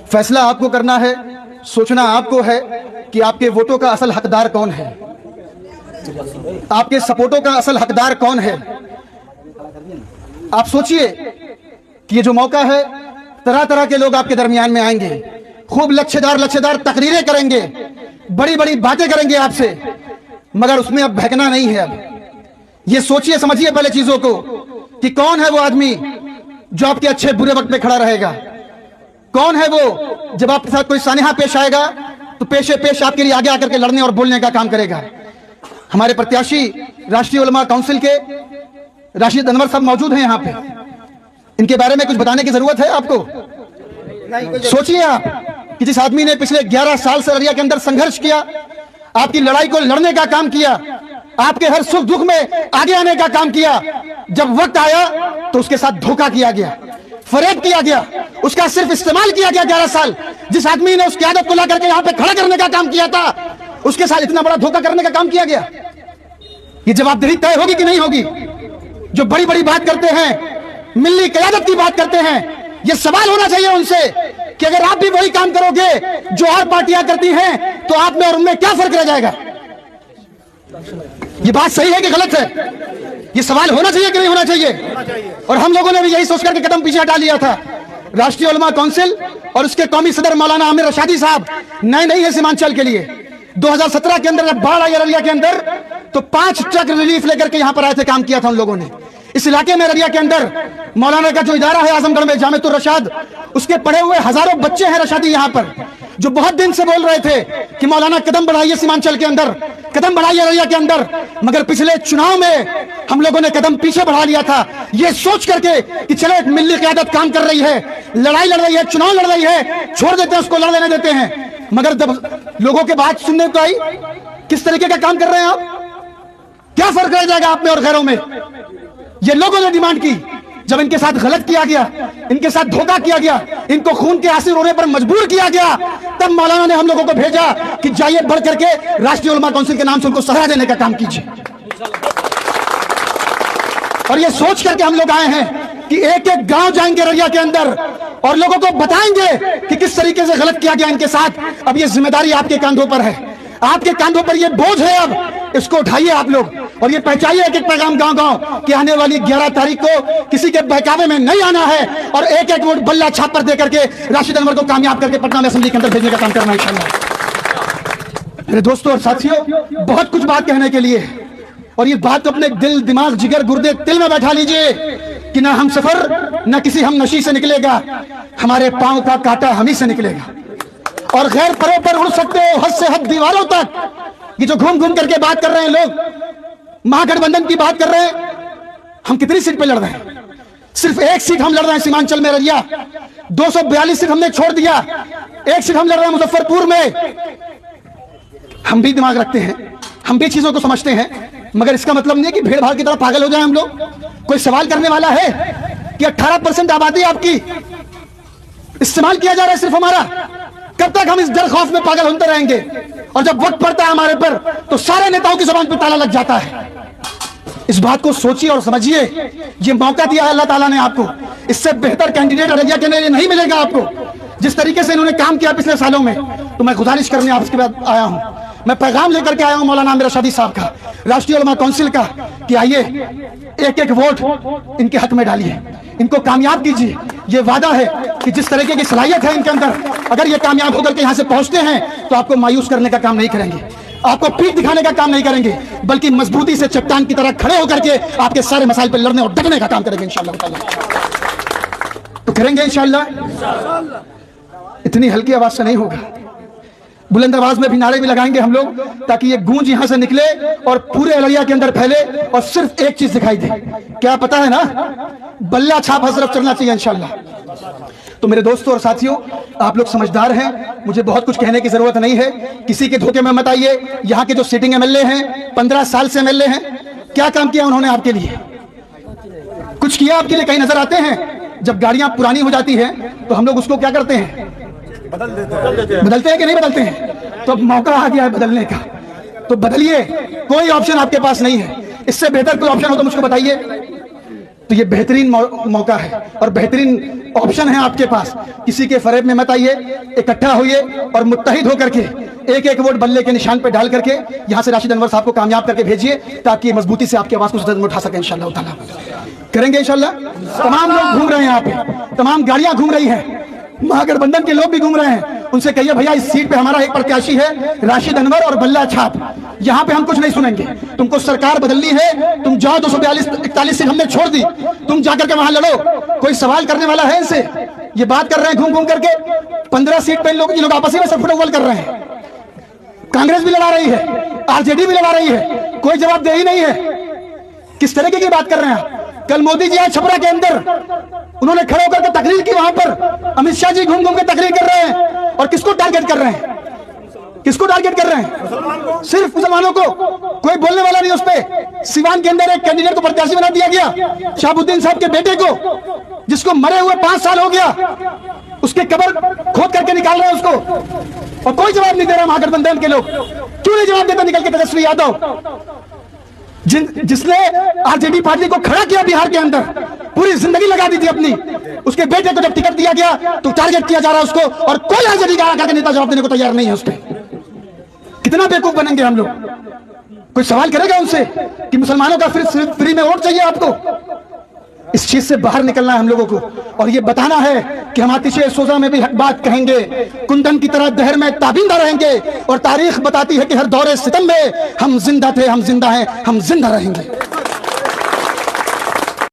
फैसला आपको करना है, सोचना आपको है कि आपके वोटों का असल हकदार कौन है, आपके सपोर्टों का असल हकदार कौन है। आप सोचिए कि ये जो मौका है, तरह तरह के लोग आपके दरमियान में आएंगे, खूब लच्छेदार तकरीरें करेंगे, बड़ी बड़ी बातें करेंगे आपसे, मगर उसमें अब बहकना नहीं है। अब ये सोचिए समझिए पहले चीजों को कि कौन है वो आदमी जो आपके अच्छे बुरे वक्त में खड़ा रहेगा, कौन है वो जब आपके साथ कोई सानिहा पेश आएगा तो पेशे पेश आपके लिए आगे आकर के लड़ने और बोलने का काम करेगा। हमारे प्रत्याशी राष्ट्रीय उलमा काउंसिल के राशिद अनवर साहब मौजूद हैं यहाँ पे, इनके बारे में कुछ बताने की जरूरत है आपको। सोचिए आप कि जिस आदमी ने पिछले 11 साल से अररिया के अंदर संघर्ष किया, आपकी लड़ाई को लड़ने का काम किया, आपके हर सुख दुख में आगे आने का काम किया, जब वक्त आया तो उसके साथ धोखा किया गया, फरेब किया गया, उसका सिर्फ इस्तेमाल किया गया। 11 साल जिस आदमी ने उस क़यादत को ला करके यहाँ पे खड़ा करने का काम किया था, उसके साथ इतना बड़ा धोखा करने का काम किया गया। ये जवाबदेही तय होगी कि नहीं होगी? जो बड़ी बड़ी बात करते हैं, मिल्ली क़यादत की बात करते हैं, ये सवाल होना चाहिए उनसे कि अगर आप भी वही काम करोगे जो और पार्टियां करती हैं तो आप में और उनमें क्या फर्क रह जाएगा? ये बात सही है कि गलत है? ये सवाल होना चाहिए कि नहीं होना चाहिए? और हम लोगों ने भी यही सोचकर के कदम पीछे हटा लिया था। राष्ट्रीय उलमा काउंसिल और उसके कौमी सदर मौलाना आमिर रशादी साहब नए नहीं है सीमांचल के लिए। 2017 के अंदर जब बाढ़ आई अररिया के अंदर तो 5 ट्रक रिलीफ लेकर के यहां पर आए थे, काम किया था उन लोगों ने। इस इलाके में अररिया के अंदर मौलाना का जो इदारा है आजमगढ़ में जामिअतुर रशाद, उसके पढ़े हुए हजारों बच्चे हैं रशादी यहां पर, जो बहुत दिन से बोल रहे थे कि मौलाना कदम बढ़ाइए सीमांचल के अंदर, कदम बढ़ाइए अररिया के अंदर। मगर पिछले चुनाव में हम लोगों ने कदम पीछे बढ़ा लिया था, ये सोच करके कि चलो एक मिल्ली क़यादत काम कर रही है, लड़ाई लड़ रही है, चुनाव लड़ रही है, छोड़ देते हैं उसको, लड़ लेने देते हैं। मगर जब लोगों के बात सुनने को आई, किस तरीके का काम कर रहे हैं आप, क्या फर्क रह जाएगा आप में और गैरों में? ये लोगों ने डिमांड की। जब इनके साथ गलत किया गया, इनके साथ धोखा किया गया, इनको खून के आंसू रोने पर मजबूर किया गया, तब मौलाना ने हम लोगों को भेजा कि जाइए बढ़ करके राष्ट्रीय उलमा काउंसिल के नाम से उनको सहारा देने का काम कीजिए। और ये सोच करके हम लोग आए हैं कि एक एक गांव जाएंगे अररिया के अंदर और लोगों को बताएंगे कि किस तरीके से गलत किया गया इनके साथ। अब ये जिम्मेदारी आपके कंधों पर है, आपके कंधों पर ये बोझ है, अब इसको उठाइए आप लोग और ये पहुंचाइए एक एक पैगाम गांव गांव कि आने वाली 11 तारीख को किसी के बहकावे में नहीं आना है और एक एक वोट बल्ला छाप पर दे करके राशिद अनवर को कामयाब करके पटना में असेंबली के अंदर भेजने का काम करना है इंशाअल्लाह। मेरे दोस्तों और साथियों, बहुत कुछ बात कहने के लिए और ये बात अपने दिल, दिमाग, जिगर, गुर्दे, तिल में बैठा लीजिए कि ना हम सफर न किसी हम नशी से निकलेगा, हमारे पांव का कांटा हम ही से निकलेगा। और गैर परों पर उड़ सकते हो हद से हद दीवारों तक। ये जो घूम घूम करके बात कर रहे हैं लोग, महागठबंधन की बात कर रहे हैं, हम कितनी सीट पे लड़ रहे हैं? सिर्फ एक सीट हम लड़ रहे हैं सीमांचल में अररिया, 242 सीट हमने छोड़ दिया, एक सीट हम लड़ रहे हैं मुजफ्फरपुर में। हम भी दिमाग रखते हैं, हम भी चीजों को समझते हैं, मगर इसका मतलब नहीं है कि भीड़ भाड़ की तरह पागल हो जाए हम लोग। कोई सवाल करने वाला है कि 18% आबादी आपकी इस्तेमाल किया जा रहा है सिर्फ हमारा? कब तक हम इस डर खौफ में पागल होते रहेंगे? और जब वक्त पड़ता है हमारे पर तो सारे नेताओं की जुबान पर ताला लग जाता है। इस बात को सोचिए और समझिए, ये मौका दिया है अल्लाह ताला ने आपको, इससे बेहतर कैंडिडेट अररिया के लिए नहीं मिलेगा आपको। जिस तरीके से इन्होंने काम किया पिछले सालों में, तो मैं गुजारिश करने आपके बाद आया हूं, मैं पैगाम लेकर के आया हूं मौलाना आमिर रशादी साहब का, राष्ट्रीय उलमा काउंसिल का, कि आइए एक एक वोट इनके हक में डालिए, इनको कामयाब कीजिए। ये वादा है कि जिस तरीके की सलाहियत है इनके अंदर, अगर ये कामयाब होकर के यहां से पहुंचते हैं तो आपको मायूस करने का काम नहीं करेंगे, आपको पीठ दिखाने का काम नहीं करेंगे, बल्कि मजबूती से चट्टान की तरह खड़े होकर के आपके सारे मसाइल पर लड़ने और डटने का काम करेंगे इंशाअल्लाह। तो करेंगे इंशाअल्लाह, इतनी हल्की आवाज से नहीं होगा, बुलंद आवाज में भी नारे भी लगाएंगे हम लोग, ताकि ये गूंज यहां से निकले और पूरे अररिया के अंदर फैले और सिर्फ एक चीज दिखाई दे, क्या पता है ना, बल्ला छाप हर तरफ चलना चाहिए इंशाअल्लाह। तो मेरे दोस्तों और साथियों, आप लोग समझदार हैं, मुझे बहुत कुछ कहने की जरूरत नहीं है, किसी के धोखे में मत आइए। यहाँ के जो सिटिंग एमएलए हैं, 15 साल से एमएलए हैं, क्या काम किया उन्होंने आपके लिए? कुछ किया आपके लिए? कहीं नजर आते हैं? जब गाड़ियां पुरानी हो जाती हैं तो हम लोग उसको क्या करते हैं, बदलते हैं कि नहीं बदलते हैं? तो अब मौका आ गया है बदलने का, तो बदलिए। कोई ऑप्शन आपके पास नहीं है, इससे बेहतर कोई ऑप्शन हो तो मुझको बताइए। तो ये बेहतरीन मौका है और बेहतरीन ऑप्शन है आपके पास। किसी के फरेब में मत आइए, इकट्ठा होइए और मुत्तहिद होकर के एक एक वोट बल्ले के निशान पे डाल करके यहाँ से राशिद अनवर साहब को कामयाब करके भेजिए, ताकि मजबूती से आपकी आवाज को सदन में उठा सके। इंशाअल्लाह ताला करेंगे इंशाअल्लाह। तमाम लोग घूम रहे हैं यहाँ पे, तमाम गाड़ियां घूम रही हैं, महागठबंधन के लोग भी घूम रहे हैं। उनसे कहिए भैया इस सीट पे हमारा एक प्रत्याशी है राशिद अनवर और बल्ला छाप, यहाँ पे हम कुछ नहीं सुनेंगे। तुमको सरकार बदलनी है, तुम जाओ 242-41 सीट हमने छोड़ दी, तुम जाकर के वहां लड़ो। कोई सवाल करने वाला है इनसे? ये बात कर रहे हैं घूम घूम करके। 15 सीट पे इन लोग आपस में सब फुटबॉल कर रहे हैं। कांग्रेस भी लड़ा रही है, आरजेडी भी लड़ा रही है, कोई जवाब दे ही नहीं है। किस तरीके की बात कर रहे हैं? कल मोदी जी आए छपरा के अंदर, उन्होंने खड़े होकर के तकरीर की वहां पर। अमित शाह जी घूम घूम के तकरीर कर रहे हैं और किसको टारगेट कर रहे हैं? किसको टारगेट कर रहे हैं? सिर्फ मुसलमानों को। कोई बोलने वाला नहीं उस पे। सिवान के अंदर एक कैंडिडेट को प्रत्याशी बना दिया गया, शहाबुद्दीन साहब के बेटे को, जिसको मरे हुए 5 साल हो गया, उसके कब्र खोद करके निकाल रहे हैं उसको, और कोई जवाब नहीं दे रहा महागठबंधन के लोग। क्यों नहीं जवाब देता निकल के तेजस्वी यादव, जिसने आरजेडी पार्टी को खड़ा किया बिहार के अंदर, पूरी जिंदगी लगा दी थी अपनी। उसके बेटे को जब टिकट दिया गया तो टारगेट किया जा रहा है उसको, और कोई आरजेडी का आकर के नेता जवाब देने को तैयार नहीं है उस पर। कितना बेवकूफ बनेंगे हम लोग? कोई सवाल करेगा उनसे कि मुसलमानों का फ्री में वोट चाहिए आपको? इस चीज से बाहर निकलना है हम लोगों को, और ये बताना है कि हम आतिशे सोजा में भी हक बात कहेंगे, कुंदन की तरह दहर में ताबिंदा रहेंगे, और तारीख बताती है कि हर दौरे सितम में हम जिंदा थे, हम जिंदा हैं, हम जिंदा रहेंगे।